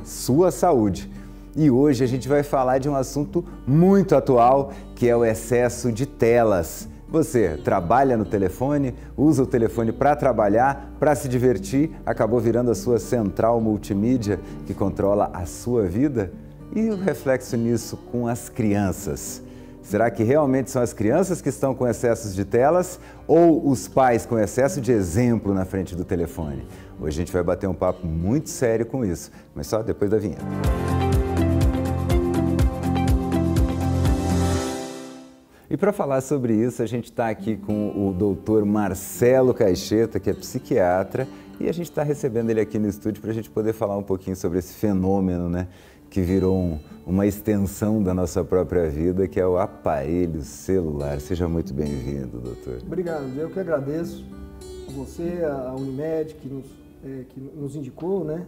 sua saúde. E hoje a gente vai falar de um assunto muito atual, que é o excesso de telas. Você trabalha no telefone, usa o telefone para trabalhar, para se divertir, acabou virando a sua central multimídia que controla a sua vida? E o reflexo nisso com as crianças? Será que realmente são as crianças que estão com excessos de telas ou os pais com excesso de exemplo na frente do telefone? Hoje a gente vai bater um papo muito sério com isso, mas só depois da vinheta. E para falar sobre isso, a gente está aqui com o doutor Marcelo Caixeta, que é psiquiatra, e a gente está recebendo ele aqui no estúdio para a gente poder falar um pouquinho sobre esse fenômeno, né, que virou uma extensão da nossa própria vida, que é o aparelho celular. Seja muito bem-vindo, doutor. Obrigado, eu que agradeço a você, a Unimed, que nos indicou, né?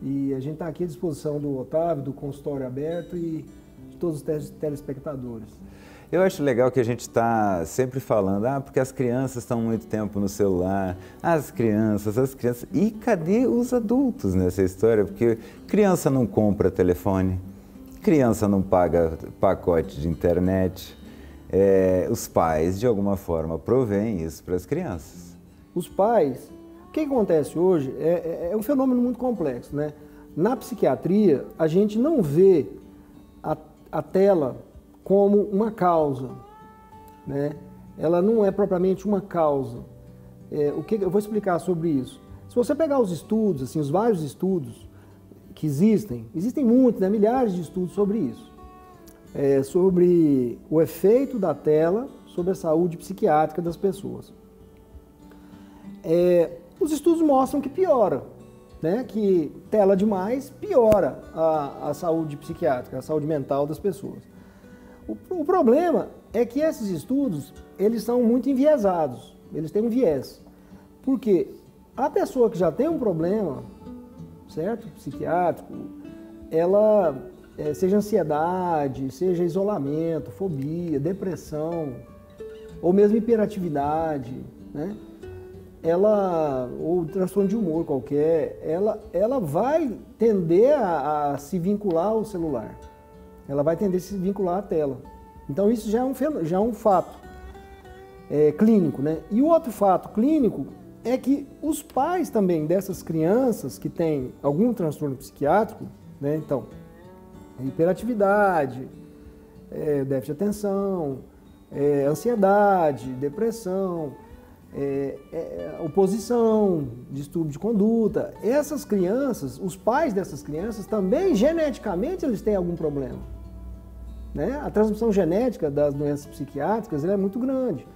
E a gente está aqui à disposição do Otávio, do consultório aberto e de todos os telespectadores. Eu acho legal que a gente está sempre falando, porque as crianças estão muito tempo no celular, as crianças, e cadê os adultos nessa história? Porque criança não compra telefone, criança não paga pacote de internet, os pais, de alguma forma, provêm isso para as crianças. Os pais, o que acontece hoje é um fenômeno muito complexo, né? Na psiquiatria, a gente não vê a tela como uma causa, né? Ela não é propriamente uma causa. Eu vou explicar sobre isso. Se você pegar os estudos, assim, os vários estudos que existem muitos, né? Milhares de estudos sobre isso, sobre o efeito da tela sobre a saúde psiquiátrica das pessoas. Os estudos mostram que piora, né? Que tela demais piora a saúde psiquiátrica, a saúde mental das pessoas. O problema é que esses estudos, eles são muito enviesados, eles têm um viés. Porque a pessoa que já tem um problema, certo, psiquiátrico, ela, seja ansiedade, seja isolamento, fobia, depressão, ou mesmo hiperatividade, né? Ou transtorno de humor qualquer, ela vai tender a se vincular ao celular. Ela vai tender a se vincular à tela. Então isso já é um fato clínico, né? E o outro fato clínico é que os pais também dessas crianças que têm algum transtorno psiquiátrico, né? Então, hiperatividade, déficit de atenção, ansiedade, depressão, oposição, distúrbio de conduta, essas crianças, os pais dessas crianças também geneticamente eles têm algum problema. Né? A transmissão genética das doenças psiquiátricas é muito grande.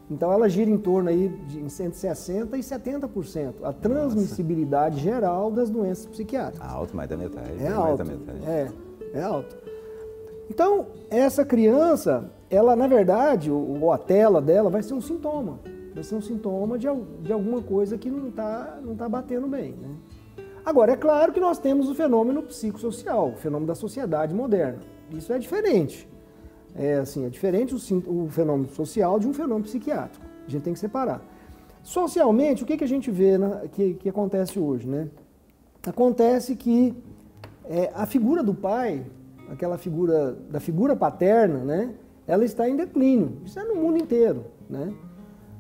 Então ela gira em torno aí de entre 60% e 70%. A transmissibilidade geral das doenças psiquiátricas. Alto, mais da metade. É alto. É alto. Então, essa criança, ela na verdade, a tela dela vai ser um sintoma. Vai ser um sintoma de alguma coisa que não tá batendo bem. Né? Agora, é claro que nós temos o fenômeno psicossocial, o fenômeno da sociedade moderna. Isso é diferente. É diferente o fenômeno social de um fenômeno psiquiátrico. A gente tem que separar. Socialmente, o que a gente vê que acontece hoje? Né? Acontece que a figura do pai, aquela figura da figura paterna, né? Ela está em declínio. Isso é no mundo inteiro. Né?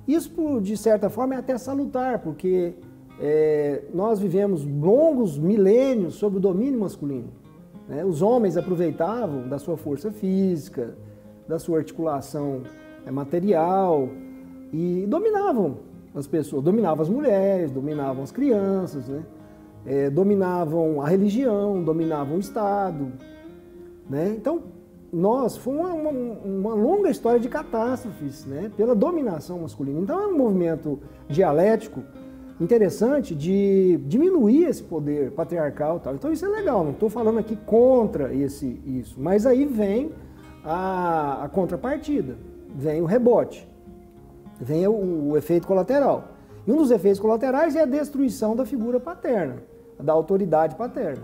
Isso, de certa forma, é até salutar, porque nós vivemos longos milênios sob o domínio masculino. Né? Os homens aproveitavam da sua força física, da sua articulação material e dominavam as pessoas, dominavam as mulheres, dominavam as crianças, né? Dominavam a religião, dominavam o Estado. Né? Então, foi uma longa história de catástrofes, né? Pela dominação masculina. Então é um movimento dialético interessante de diminuir esse poder patriarcal e tal. Então isso é legal, não estou falando aqui contra isso, mas aí vem a contrapartida, vem o rebote, vem o efeito colateral. E um dos efeitos colaterais é a destruição da figura paterna, da autoridade paterna.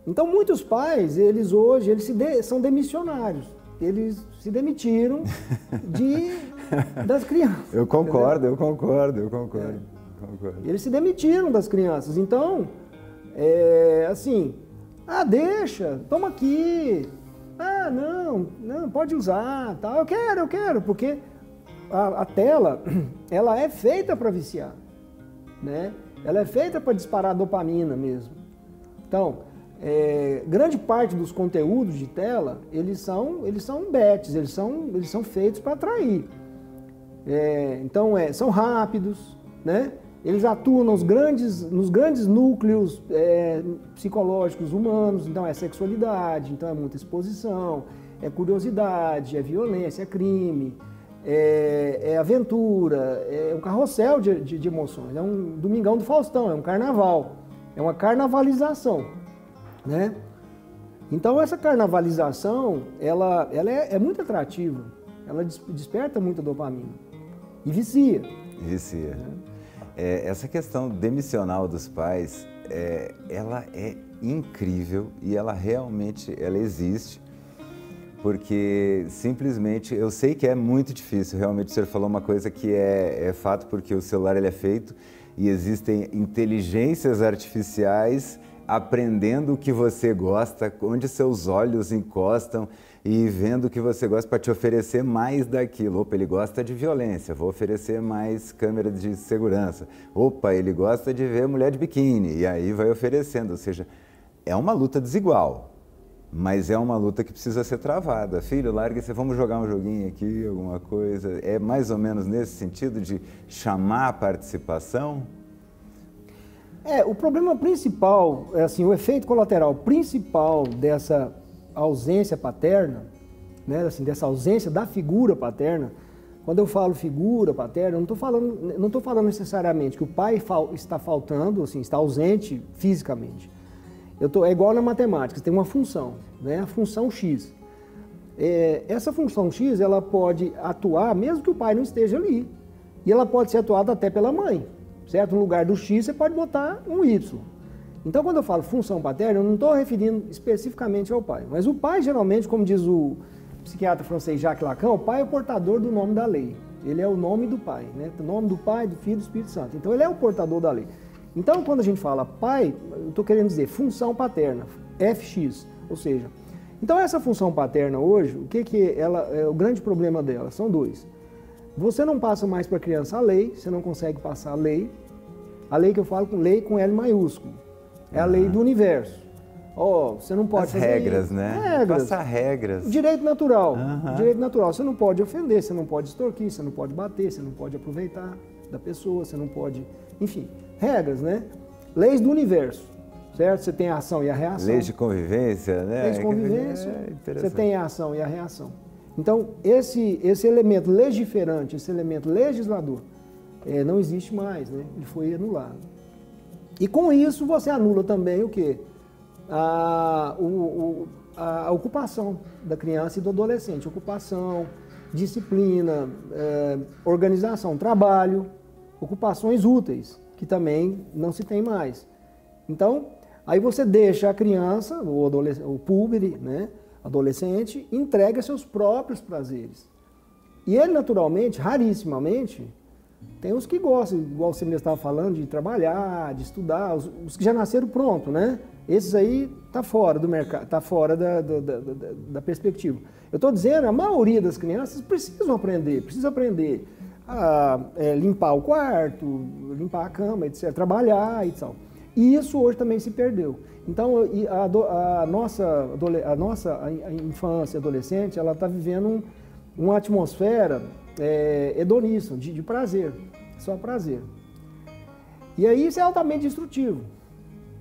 Então muitos pais, eles são demissionários, eles se demitiram das crianças. Eu concordo. Eles se demitiram das crianças. Então, Ah, deixa, toma aqui. Ah, não, pode usar, tal. Eu quero, porque a tela, ela é feita para viciar, né? Ela é feita para disparar dopamina mesmo. Então, grande parte dos conteúdos de tela, eles são bets, eles são feitos para atrair. Então, são rápidos, né? Eles atuam nos grandes núcleos psicológicos humanos, então é sexualidade, então é muita exposição, é curiosidade, é violência, é crime, é aventura, é um carrossel de emoções, é um Domingão do Faustão, é um carnaval, é uma carnavalização, né? Então essa carnavalização, ela é muito atrativa, ela desperta muita dopamina e vicia. Vicia. Essa questão demissional dos pais, ela é incrível e ela realmente existe, porque simplesmente, eu sei que é muito difícil, realmente o senhor falou uma coisa que é fato, porque o celular ele é feito e existem inteligências artificiais aprendendo o que você gosta, onde seus olhos encostam e vendo o que você gosta para te oferecer mais daquilo. Opa, ele gosta de violência, vou oferecer mais câmera de segurança. Opa, ele gosta de ver mulher de biquíni, e aí vai oferecendo. Ou seja, é uma luta desigual, mas é uma luta que precisa ser travada. Filho, larga-se, vamos jogar um joguinho aqui, alguma coisa. É mais ou menos nesse sentido de chamar a participação? O problema principal, assim, o efeito colateral principal dessa ausência paterna, né, assim, dessa ausência da figura paterna, quando eu falo figura paterna, eu não estou falando necessariamente que o pai está faltando, assim, está ausente fisicamente. É igual na matemática, tem uma função, né, a função X. Essa função X, ela pode atuar mesmo que o pai não esteja ali, e ela pode ser atuada até pela mãe. Certo? No lugar do X, você pode botar um Y. Então, quando eu falo função paterna, eu não estou referindo especificamente ao pai. Mas o pai, geralmente, como diz o psiquiatra francês Jacques Lacan, o pai é o portador do nome da lei. Ele é o nome do pai, né? O nome do Pai, do Filho e do Espírito Santo. Então, ele é o portador da lei. Então, quando a gente fala pai, eu estou querendo dizer função paterna, FX. Ou seja, então essa função paterna hoje, o grande problema dela? São dois. Você não passa mais para a criança a lei, você não consegue passar a lei. A lei que eu falo com lei com L maiúsculo. É a lei do universo. Você não pode fazer regras, isso. Né? Regras. Passar regras. Direito natural. Direito natural. Você não pode ofender, você não pode extorquir, você não pode bater, você não pode aproveitar da pessoa, você não pode... Enfim, regras, né? Leis do universo, certo? Você tem a ação e a reação. Leis de convivência, né? Leis de convivência. Você tem a ação e a reação. Então, esse elemento legiferante, esse elemento legislador, não existe mais, né? Ele foi anulado. E com isso você anula também o quê? A ocupação da criança e do adolescente. Ocupação, disciplina, organização, trabalho, ocupações úteis, que também não se tem mais. Então, aí você deixa a criança, o púbere, né? Adolescente, entrega seus próprios prazeres. E ele, naturalmente, rarissimamente, tem os que gostam, igual você mesmo estava falando, de trabalhar, de estudar, os que já nasceram pronto, né? Esses aí tá fora do mercado, tá fora da perspectiva. Eu estou dizendo, a maioria das crianças precisa aprender a limpar o quarto, limpar a cama, etc., trabalhar e tal. E isso hoje também se perdeu. Então, a nossa infância, adolescente, ela está vivendo uma atmosfera hedonista, de prazer, só prazer. E aí isso é altamente destrutivo.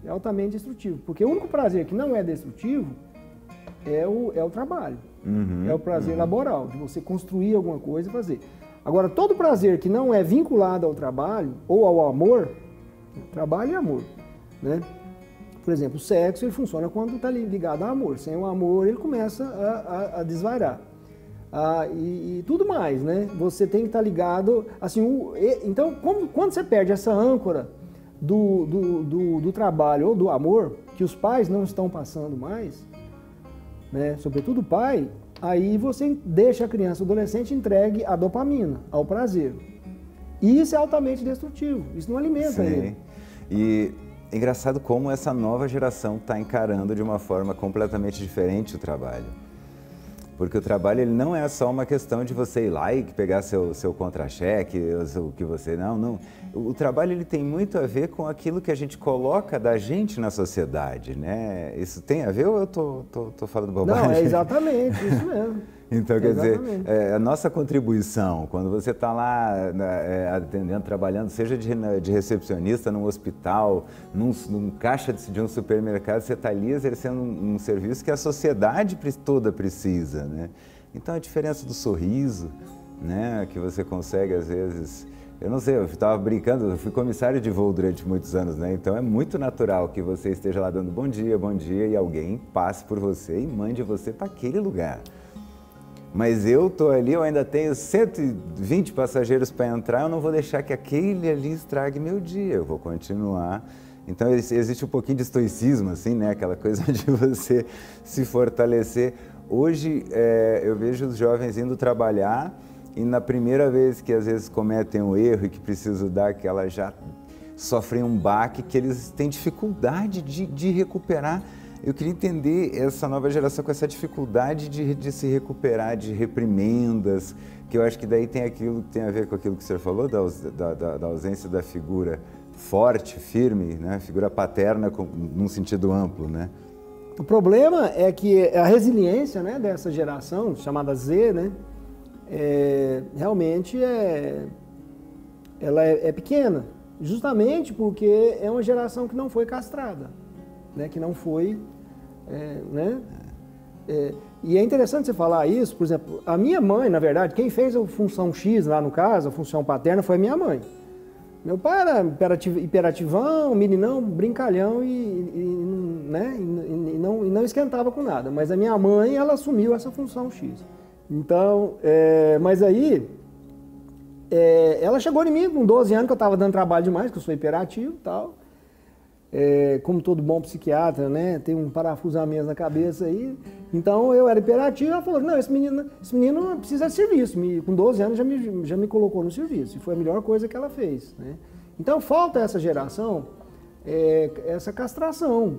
É altamente destrutivo, porque o único prazer que não é destrutivo é o trabalho. É o prazer laboral, de você construir alguma coisa e fazer. Agora, todo prazer que não é vinculado ao trabalho ou ao amor, trabalho e amor, né? Por exemplo, o sexo ele funciona quando está ligado ao amor. Sem o amor, ele começa a desvairar. E tudo mais, né? Você tem que estar ligado... Assim, então, quando você perde essa âncora do trabalho ou do amor, que os pais não estão passando mais, né? Sobretudo o pai, aí você deixa a criança ou adolescente entregue à dopamina, ao prazer. E isso é altamente destrutivo. Isso não alimenta ele. E É engraçado como essa nova geração está encarando de uma forma completamente diferente o trabalho. Porque o trabalho ele não é só uma questão de você ir lá e pegar seu contra-cheque, o que você... Não. O trabalho ele tem muito a ver com aquilo que a gente coloca da gente na sociedade, né? Isso tem a ver ou eu tô falando bobagem? Não, é exatamente isso mesmo. Então, quer dizer, a nossa contribuição, quando você está lá atendendo, trabalhando, seja de recepcionista num hospital, num caixa de um supermercado, você está ali exercendo um serviço que a sociedade toda precisa, né? Então, a diferença do sorriso, né, que você consegue, às vezes... Eu não sei, eu estava brincando, eu fui comissário de voo durante muitos anos, né? Então, é muito natural que você esteja lá dando bom dia, e alguém passe por você e mande você para aquele lugar. Mas eu estou ali, eu ainda tenho 120 passageiros para entrar, eu não vou deixar que aquele ali estrague meu dia, eu vou continuar. Então existe um pouquinho de estoicismo, assim, né? Aquela coisa de você se fortalecer. Hoje eu vejo os jovens indo trabalhar e na primeira vez que às vezes cometem um erro e que precisam dar aquela já sofrem um baque, que eles têm dificuldade de recuperar. Eu queria entender essa nova geração com essa dificuldade de se recuperar de reprimendas, que eu acho que daí tem aquilo que tem a ver com aquilo que o senhor falou, da ausência da figura forte, firme, né? Figura paterna num sentido amplo, né? O problema é que a resiliência, né, dessa geração, chamada Z, né, realmente ela é pequena, justamente porque é uma geração que não foi castrada. Né, que não foi, né? E é interessante você falar isso, por exemplo, a minha mãe, na verdade, quem fez a função X lá no caso, a função paterna, foi a minha mãe. Meu pai era hiperativão, meninão, brincalhão né, e não esquentava com nada, mas a minha mãe, ela assumiu essa função X. Então, mas aí, ela chegou em mim com 12 anos, que eu estava dando trabalho demais, que eu sou hiperativo e tal. Como todo bom psiquiatra, né, tem um parafuso a menos na cabeça aí, então eu era hiperativo, ela falou, não, esse menino precisa de serviço, com 12 anos já me colocou no serviço, e foi a melhor coisa que ela fez, né. Então falta essa geração, essa castração,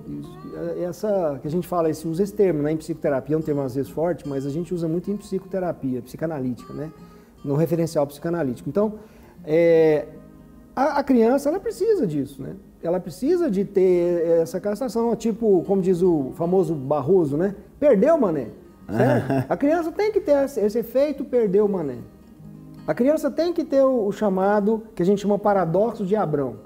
essa que a gente fala, usa esse termo, né, em psicoterapia, é um termo às vezes forte, mas a gente usa muito em psicoterapia, psicanalítica, né, no referencial psicanalítico. Então, a criança, ela precisa disso, né? Ela precisa de ter essa castração, tipo, como diz o famoso Barroso, né? Perdeu, mané. Certo? A criança tem que ter esse efeito, perdeu, mané. A criança tem que ter o chamado, que a gente chama paradoxo de Abrão.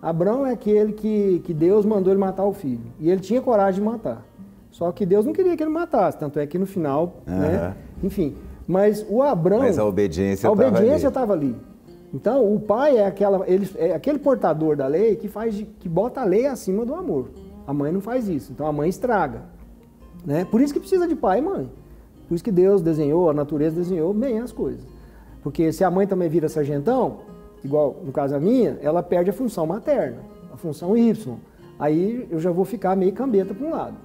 Abrão é aquele que Deus mandou ele matar o filho. E ele tinha coragem de matar. Só que Deus não queria que ele matasse, tanto é que no final, né? Enfim, mas o Abrão... Mas a obediência estava ali. Então, o pai é aquele portador da lei que bota a lei acima do amor. A mãe não faz isso, então a mãe estraga. Né? Por isso que precisa de pai e mãe. Por isso que Deus desenhou, a natureza desenhou bem as coisas. Porque se a mãe também vira sargentão, igual no caso a minha, ela perde a função materna, a função Y. Aí eu já vou ficar meio cambeta para um lado.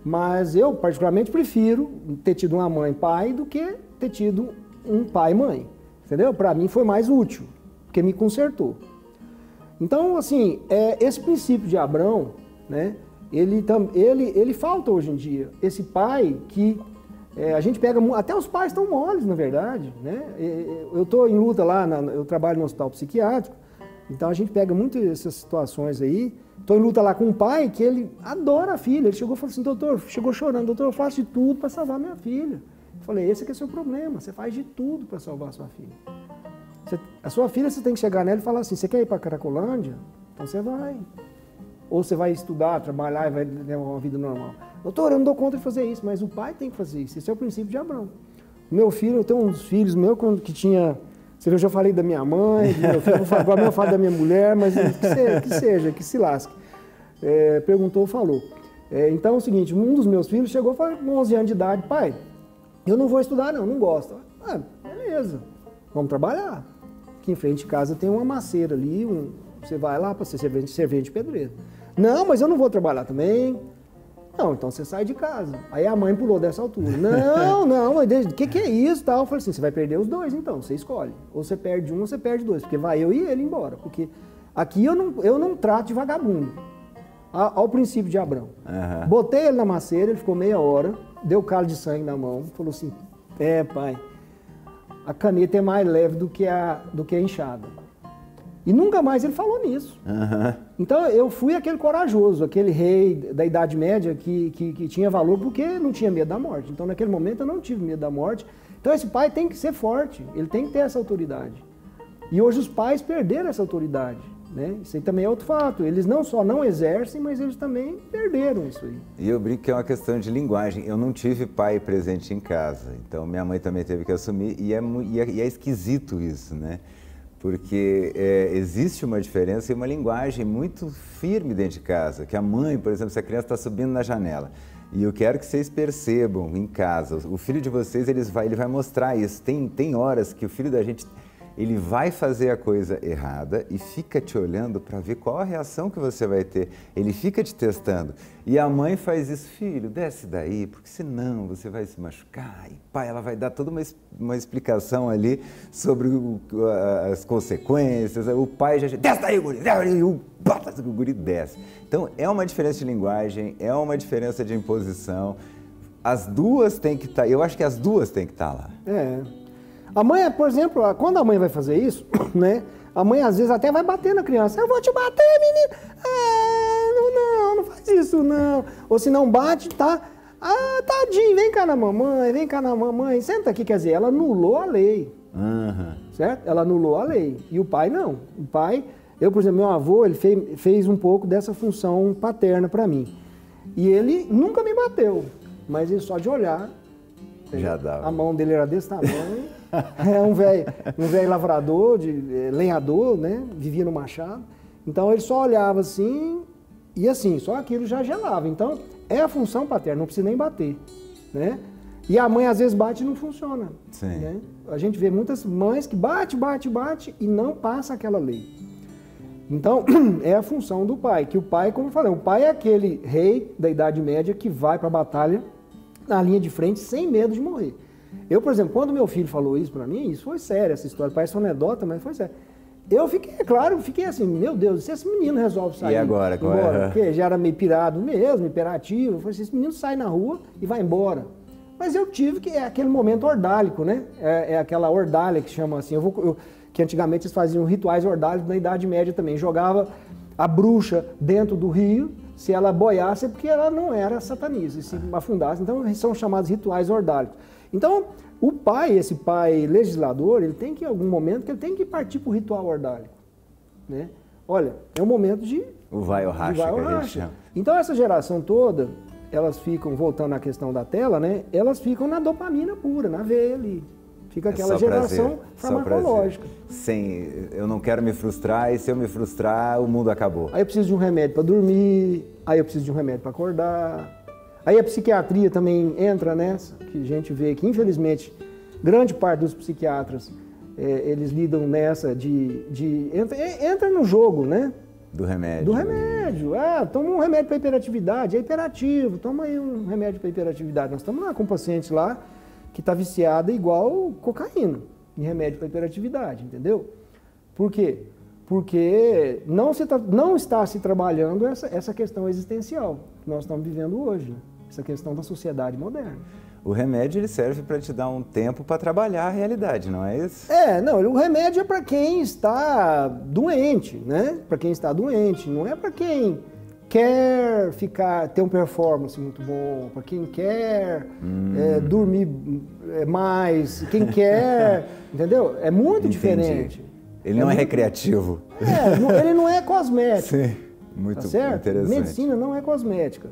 Mas eu, particularmente, prefiro ter tido uma mãe pai do que ter tido um pai e mãe. Entendeu? Para mim foi mais útil, porque me consertou. Então, assim, esse princípio de Abrão, né, ele falta hoje em dia. Esse pai que a gente pega... Até os pais estão moles, na verdade. Né? Eu estou em luta lá, eu trabalho no hospital psiquiátrico, então a gente pega muito essas situações aí. Estou em luta lá com um pai que ele adora a filha. Ele chegou e falou assim, doutor, chegou chorando, doutor, eu faço de tudo para salvar minha filha. Eu falei, esse aqui é o seu problema, você faz de tudo para salvar a sua filha. A sua filha, você tem que chegar nela e falar assim, você quer ir para Cracolândia? Então você vai. Ou você vai estudar, trabalhar e vai levar uma vida normal. Doutor, eu não dou conta de fazer isso, mas o pai tem que fazer isso. Esse é o princípio de Abrão. O meu filho, eu tenho uns filhos meus que tinha... Você viu, eu já falei da minha mãe, do meu filho, agora eu falo da minha mulher, mas que se lasque. Perguntou, falou. Então é o seguinte, um dos meus filhos chegou com 11 anos de idade, pai, eu não vou estudar não gosto. Beleza, vamos trabalhar. Aqui em frente de casa tem uma maceira ali, você vai lá para ser servente de pedreiro. Não, mas eu não vou trabalhar também. Não, então você sai de casa. Aí a mãe pulou dessa altura. Não, o que é isso? Tal. Eu falei assim, você vai perder os dois então, você escolhe. Ou você perde um ou você perde dois, porque vai eu e ele embora. Porque aqui eu não trato de vagabundo. ao princípio de Abraão. Botei ele na macieira, ele ficou meia hora, deu calo de sangue na mão, falou assim, pai, a caneta é mais leve do que a enxada. E nunca mais ele falou nisso. Então eu fui aquele corajoso, aquele rei da Idade Média que tinha valor porque não tinha medo da morte. Então naquele momento eu não tive medo da morte. Então esse pai tem que ser forte, ele tem que ter essa autoridade. E hoje os pais perderam essa autoridade. Né? Isso aí também é outro fato. Eles não só não exercem, mas eles também perderam isso aí. E eu brinco que é uma questão de linguagem. Eu não tive pai presente em casa, então minha mãe também teve que assumir. E é esquisito isso, né? Porque existe uma diferença e uma linguagem muito firme dentro de casa. Que a mãe, por exemplo, se a criança está subindo na janela, e eu quero que vocês percebam em casa, o filho de vocês ele vai mostrar isso. Tem horas que o filho da gente... ele vai fazer a coisa errada e fica te olhando para ver qual a reação que você vai ter. Ele fica te testando. E a mãe faz isso, filho, desce daí, porque senão você vai se machucar. E pai, ela vai dar toda uma explicação ali sobre as consequências. O pai já desce daí, guri, e o guri desce. Então, é uma diferença de linguagem, é uma diferença de imposição. As duas têm que estar, eu acho que as duas têm que estar lá. A mãe, por exemplo, quando a mãe vai fazer isso, né? A mãe às vezes até vai bater na criança. Eu vou te bater, menino. Não faz isso, não. Ou se não bate, tá? Tadinho, vem cá na mamãe. Senta aqui, quer dizer, ela anulou a lei. Certo? Ela anulou a lei. E o pai não. O pai, por exemplo, meu avô, ele fez um pouco dessa função paterna para mim. E ele nunca me bateu, mas ele só de olhar, já dava. A mão dele era desse tamanho. É um velho lavrador, lenhador, né? Vivia no machado. Então ele só olhava assim e assim, só aquilo já gelava. Então é a função paterna, não precisa nem bater, né? E a mãe às vezes bate e não funciona. Sim. Né? A gente vê muitas mães que bate e não passa aquela lei. Então é a função do pai, que o pai, como eu falei, o pai é aquele rei da Idade Média que vai para a batalha na linha de frente sem medo de morrer. Eu, por exemplo, quando meu filho falou isso pra mim, isso foi sério, essa história, parece uma anedota, mas foi sério. Eu fiquei assim, meu Deus, se esse menino resolve sair... E agora? Embora, porque já era meio pirado mesmo, hiperativo, eu falei assim, esse menino sai na rua e vai embora. Mas eu tive que, é aquele momento ordálico, né? É aquela ordália que chama assim, que antigamente eles faziam rituais ordálicos na Idade Média também, jogava a bruxa dentro do rio, se ela boiasse é porque ela não era satanista, se afundasse, então são chamados rituais ordálicos. Então, o pai, esse pai legislador, ele tem que, em algum momento, que ele tem que partir para o ritual ordálico. Né? Olha, é um momento de... O vai ou racha, que a gente chama. Então, essa geração toda, elas ficam, voltando à questão da tela, né? Elas ficam na dopamina pura, na veia ali. Fica aquela geração farmacológica. Eu não quero me frustrar, e se eu me frustrar, o mundo acabou. Aí eu preciso de um remédio para dormir, aí eu preciso de um remédio para acordar. Aí a psiquiatria também entra nessa, que a gente vê que, infelizmente, grande parte dos psiquiatras, eles lidam nessa entra no jogo, né? Do remédio. Do remédio. Toma um remédio para hiperatividade, é hiperativo, toma aí um remédio para hiperatividade. Nós estamos lá com um paciente lá que está viciada igual cocaína, em remédio para hiperatividade, entendeu? Por quê? Porque não está se trabalhando essa questão existencial que nós estamos vivendo hoje, essa questão da sociedade moderna. O remédio ele serve para te dar um tempo para trabalhar a realidade, não é isso? O remédio é para quem está doente, né? Para quem está doente, não é para quem quer ter um performance muito bom, para quem quer dormir mais, quem quer, entendeu? É muito diferente. Ele não é recreativo. Ele não é cosmético. Sim, muito interessante. Medicina não é cosmética.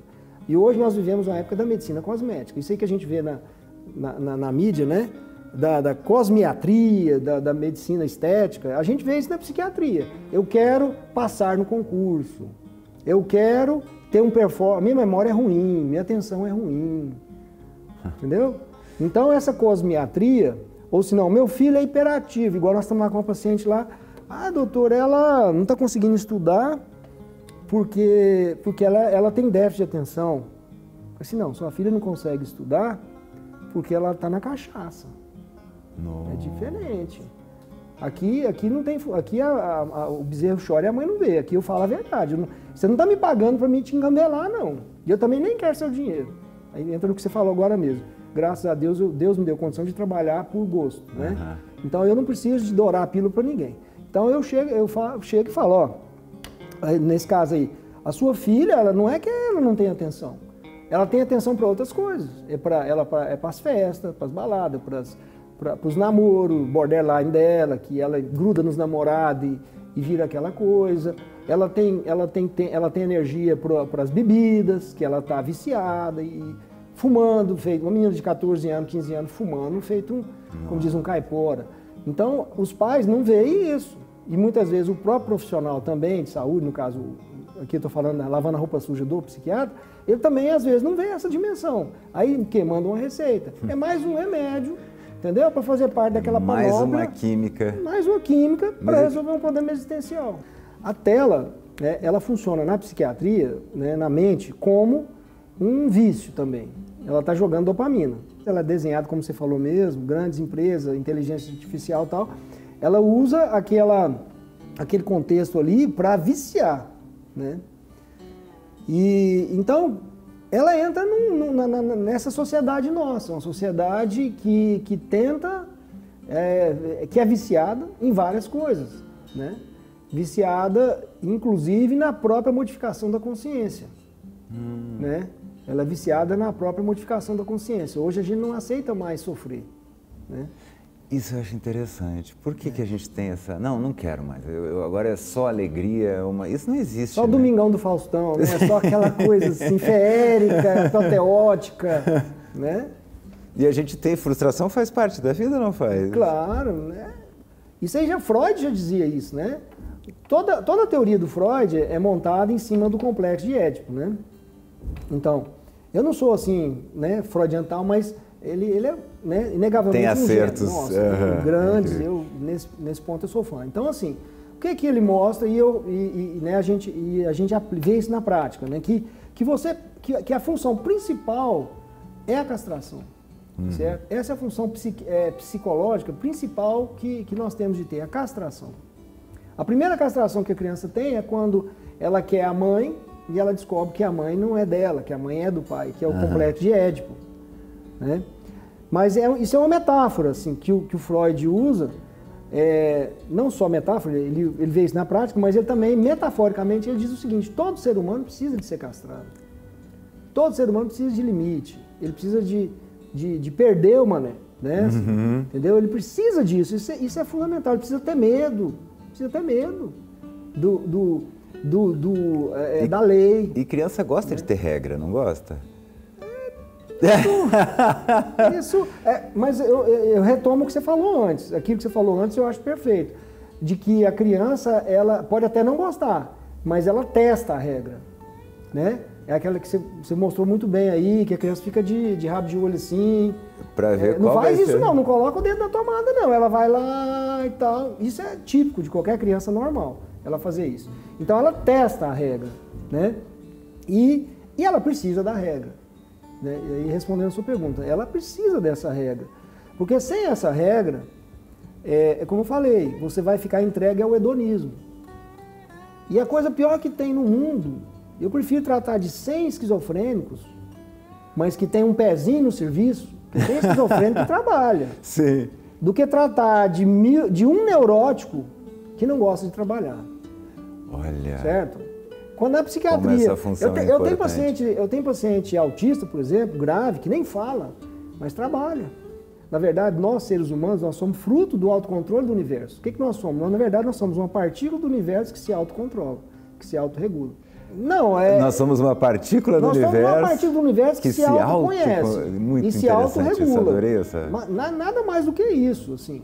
E hoje nós vivemos uma época da medicina cosmética. Isso aí que a gente vê na mídia, né? Da cosmiatria, da medicina estética. A gente vê isso na psiquiatria. Eu quero passar no concurso. Eu quero ter um performance. Minha memória é ruim, minha atenção é ruim. Entendeu? Então essa cosmiatria, ou se não, meu filho é hiperativo, igual nós estamos lá com uma paciente lá. Doutor, ela não está conseguindo estudar porque ela tem déficit de atenção. Eu falei assim, não, sua filha não consegue estudar porque ela está na cachaça. Não. É diferente. Aqui não tem, aqui o bezerro chora e a mãe não vê. Aqui eu falo a verdade. Você não está me pagando para mim te engambelar, não. E eu também nem quero seu dinheiro. Aí entra no que você falou agora mesmo. Graças a Deus, Deus me deu condição de trabalhar por gosto, né? Uhum. Então eu não preciso de dourar a pílula para ninguém. Então eu chego e falo, ó, nesse caso aí, a sua filha, ela não é que ela não tem atenção. Ela tem atenção para outras coisas. É para as festas, para as baladas, para os namoros, borderline dela, que ela gruda nos namorados e vira aquela coisa. Ela tem energia para as bebidas, que ela está viciada e fumando, feito uma menina de 14 anos, 15 anos fumando, feito como diz, um caipora. Então, os pais não veem isso. E muitas vezes o próprio profissional também de saúde, no caso, aqui eu estou falando, lavando a roupa suja do psiquiatra, ele também às vezes não vê essa dimensão. Aí manda uma receita. É mais um remédio, entendeu? Para fazer parte daquela panóplia. Mais uma química. Mais uma química para resolver um problema existencial. A tela, né, ela funciona na psiquiatria, né, na mente, como um vício também. Ela está jogando dopamina. Ela é desenhada, como você falou mesmo, grandes empresas, inteligência artificial e tal. Ela usa aquele contexto ali para viciar, né? E então ela entra nessa sociedade nossa, uma sociedade que tenta, que é viciada em várias coisas, né? Viciada, inclusive, na própria modificação da consciência, né? Ela é viciada na própria modificação da consciência. Hoje a gente não aceita mais sofrer, né? Isso eu acho interessante. Por que a gente tem essa... Não quero mais. Agora é só alegria. Isso não existe. Só o Domingão do Faustão, né? Só aquela coisa assim, feérica, apoteótica, né? E a gente tem frustração, faz parte da vida, não faz? Claro, né? Isso aí Freud já dizia isso, né? Toda a teoria do Freud é montada em cima do complexo de Édipo, né? Então, eu não sou assim, né, freudiantal, mas ele é, né, inegavelmente tem acertos grandes, nesse ponto eu sou fã. Então, assim, o que ele mostra né, a gente vê isso na prática, né, que a função principal é a castração, certo? Essa é a função psicológica principal que nós temos de ter, a castração. A primeira castração que a criança tem é quando ela quer a mãe e ela descobre que a mãe não é dela, que a mãe é do pai, que é o complexo de Édipo, né? Mas isso é uma metáfora assim, que o Freud usa, não só metáfora, ele vê isso na prática, mas ele também, metaforicamente, ele diz o seguinte: todo ser humano precisa de ser castrado. Todo ser humano precisa de limite, ele precisa de perder o mané, né? Entendeu? Ele precisa disso, isso é fundamental, ele precisa ter medo da lei. E criança gosta de ter regra, não gosta? Mas eu retomo o que você falou antes. Aquilo que você falou antes eu acho perfeito. De que a criança, ela pode até não gostar, mas ela testa a regra, né? É aquela que você mostrou muito bem aí, que a criança fica de rabo de olho assim. Pra ver não qual faz vai isso ser. não coloca o dedo na tomada não. Ela vai lá e tal. Isso é típico de qualquer criança normal, ela fazer isso. Então ela testa a regra, né? E ela precisa da regra, né? E aí, respondendo a sua pergunta, ela precisa dessa regra. Porque sem essa regra, como eu falei, você vai ficar entregue ao hedonismo. E a coisa pior que tem no mundo, eu prefiro tratar de 100 esquizofrênicos, mas que tem um pezinho no serviço, que tem esquizofrênico que trabalha. Sim. Do que tratar de um neurótico que não gosta de trabalhar. Olha. Certo? Quando na psiquiatria, como essa função é importante. eu tenho paciente autista, por exemplo, grave, que nem fala, mas trabalha. Na verdade, nós seres humanos, nós somos fruto do autocontrole do universo. O que nós somos? Nós, na verdade, nós somos uma partícula do universo que se autocontrola, que se autorregula. Nós somos uma partícula do universo. Nós somos uma partícula do universo que se autoconhece muito e se autorregula. Adorei essa. Nada mais do que isso, assim.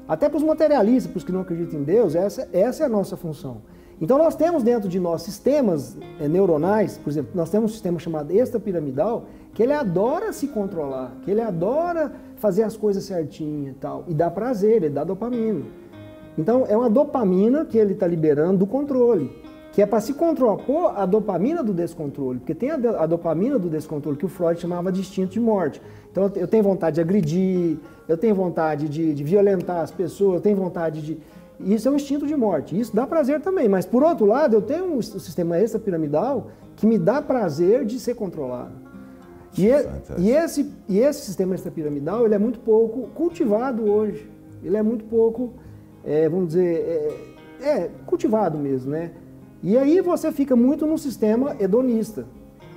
Até para os materialistas, para os que não acreditam em Deus, essa é a nossa função. Então nós temos dentro de nós sistemas neuronais, por exemplo, nós temos um sistema chamado extrapiramidal, que ele adora se controlar, que ele adora fazer as coisas certinho e tal, e dá prazer, ele dá dopamina. Então é uma dopamina que ele está liberando do controle, que é para se contrapor a dopamina do descontrole, porque tem a dopamina do descontrole que o Freud chamava de instinto de morte. Então eu tenho vontade de agredir, eu tenho vontade de violentar as pessoas, eu tenho vontade de... Isso é um instinto de morte, isso dá prazer também, mas por outro lado eu tenho um sistema extrapiramidal que me dá prazer de ser controlado. E esse sistema extrapiramidal ele é muito pouco cultivado hoje, ele é muito pouco, vamos dizer, cultivado mesmo, né? E aí você fica muito no sistema hedonista,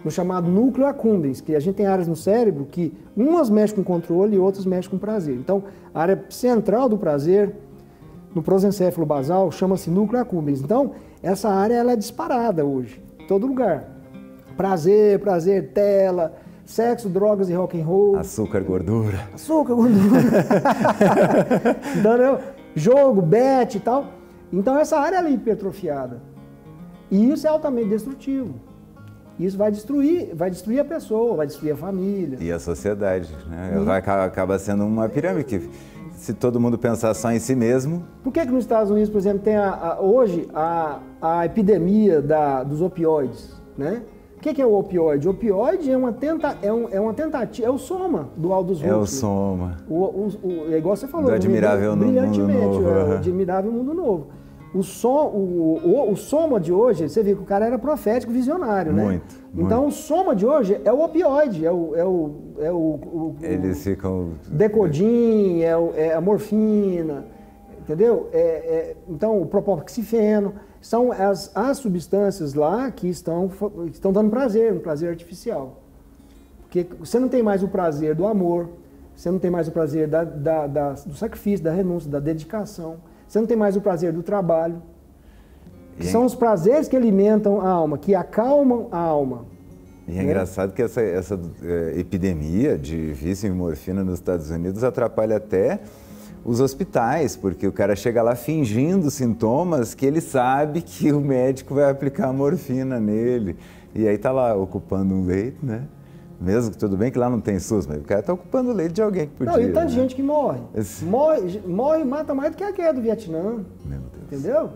no chamado núcleo accumbens, que a gente tem áreas no cérebro que umas mexem com controle e outras mexem com prazer. Então, a área central do prazer, no prosencéfalo basal, chama-se núcleo accumbens. Então, essa área ela é disparada hoje, em todo lugar. Prazer, tela, sexo, drogas e rock and roll. Açúcar, gordura. Açúcar, gordura. Entendeu? Jogo, bet e tal. Então, essa área ela é hipertrofiada. E isso é altamente destrutivo. Isso vai destruir a pessoa, vai destruir a família. E a sociedade, né? Acaba sendo uma pirâmide que, se todo mundo pensar só em si mesmo... Por que nos Estados Unidos, por exemplo, tem hoje a epidemia dos opioides, né? O que é o opioide? O opioide é uma tentativa, é o soma do Aldous Huxley. É o soma. É igual você falou. Do Admirável Mundo Novo. O Admirável Mundo Novo. O soma de hoje, você vê que o cara era profético, visionário, né? Muito. Então o soma de hoje é o opioide, eles ficam... Decodin, é a morfina, entendeu? Então o propoxifeno, são as substâncias lá que estão dando prazer, um prazer artificial. Porque você não tem mais o prazer do amor, você não tem mais o prazer do sacrifício, da renúncia, da dedicação. Você não tem mais o prazer do trabalho. Que são os prazeres que alimentam a alma, que acalmam a alma. E é engraçado que essa epidemia de vício em morfina nos Estados Unidos atrapalha até os hospitais, porque o cara chega lá fingindo sintomas que ele sabe que o médico vai aplicar a morfina nele. E aí tá lá ocupando um leito, né? Mesmo que tudo bem que lá não tem SUS, mas o cara está ocupando o leito de alguém que podia. Não, e tanta gente que morre. Morre, mata mais do que a guerra do Vietnã. Meu Deus. Entendeu?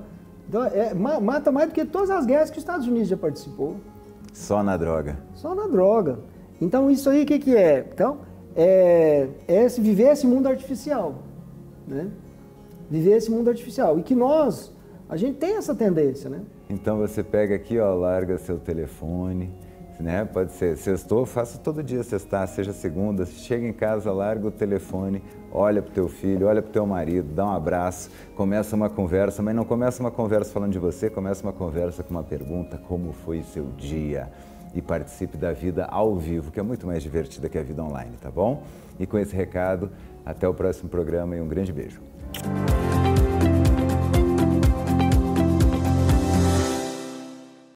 Então, mata mais do que todas as guerras que os Estados Unidos já participou. Só na droga. Só na droga. Então, isso aí, o que é? Então, viver esse mundo artificial. Né? Viver esse mundo artificial. E que a gente tem essa tendência, né? Então, você pega aqui, ó, larga seu telefone... Né? Pode ser sextou, faça todo dia sextar, seja segunda, chega em casa, larga o telefone, olha para o teu filho, olha para o teu marido, dá um abraço, começa uma conversa, mas não começa uma conversa falando de você, começa uma conversa com uma pergunta, como foi seu dia? E participe da vida ao vivo, que é muito mais divertida que a vida online, tá bom? E com esse recado, até o próximo programa e um grande beijo.